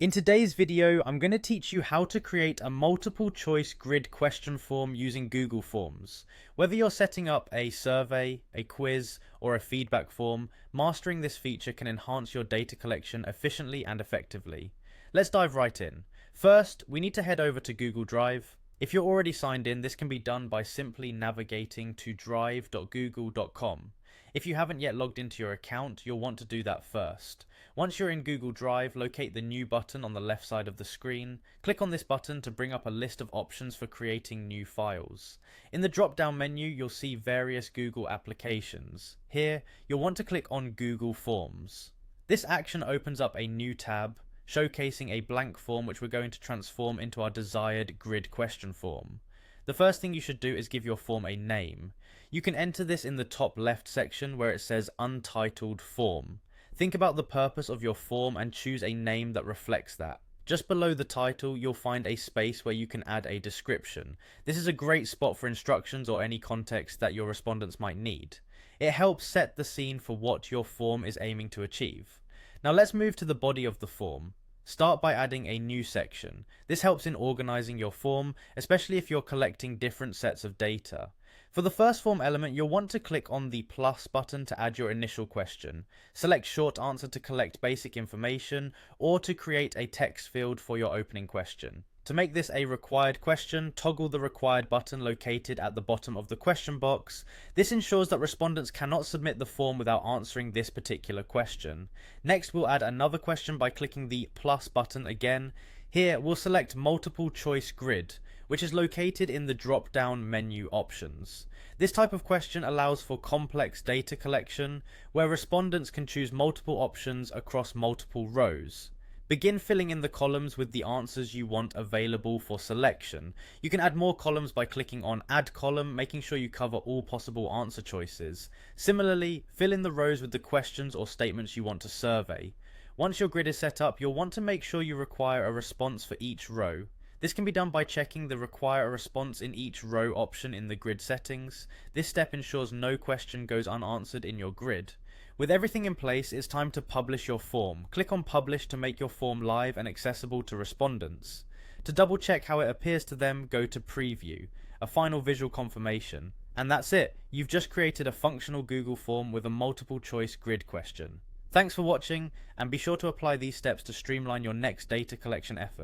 In today's video, I'm going to teach you how to create a multiple choice grid question form using Google Forms. Whether you're setting up a survey, a quiz, or a feedback form, mastering this feature can enhance your data collection efficiently and effectively. Let's dive right in. First, we need to head over to Google Drive. If you're already signed in, this can be done by simply navigating to drive.google.com. If you haven't yet logged into your account, you'll want to do that first. Once you're in Google Drive, locate the New button on the left side of the screen. Click on this button to bring up a list of options for creating new files. In the drop-down menu, you'll see various Google applications. Here, you'll want to click on Google Forms. This action opens up a new tab, showcasing a blank form which we're going to transform into our desired grid question form. The first thing you should do is give your form a name. You can enter this in the top left section where it says Untitled Form. Think about the purpose of your form and choose a name that reflects that. Just below the title, you'll find a space where you can add a description. This is a great spot for instructions or any context that your respondents might need. It helps set the scene for what your form is aiming to achieve. Now let's move to the body of the form. Start by adding a new section. This helps in organizing your form, especially if you're collecting different sets of data. For the first form element, you'll want to click on the plus button to add your initial question. Select short answer to collect basic information, or to create a text field for your opening question. To make this a required question, toggle the required button located at the bottom of the question box. This ensures that respondents cannot submit the form without answering this particular question. Next, we'll add another question by clicking the plus button again. Here, we'll select multiple choice grid, which is located in the drop-down menu options. This type of question allows for complex data collection, where respondents can choose multiple options across multiple rows. Begin filling in the columns with the answers you want available for selection. You can add more columns by clicking on Add Column, making sure you cover all possible answer choices. Similarly, fill in the rows with the questions or statements you want to survey. Once your grid is set up, you'll want to make sure you require a response for each row. This can be done by checking the Require a Response in each row option in the grid settings. This step ensures no question goes unanswered in your grid. With everything in place, it's time to publish your form. Click on Publish to make your form live and accessible to respondents. To double check how it appears to them, go to Preview, a final visual confirmation. And that's it, you've just created a functional Google form with a multiple choice grid question. Thanks for watching, and be sure to apply these steps to streamline your next data collection effort.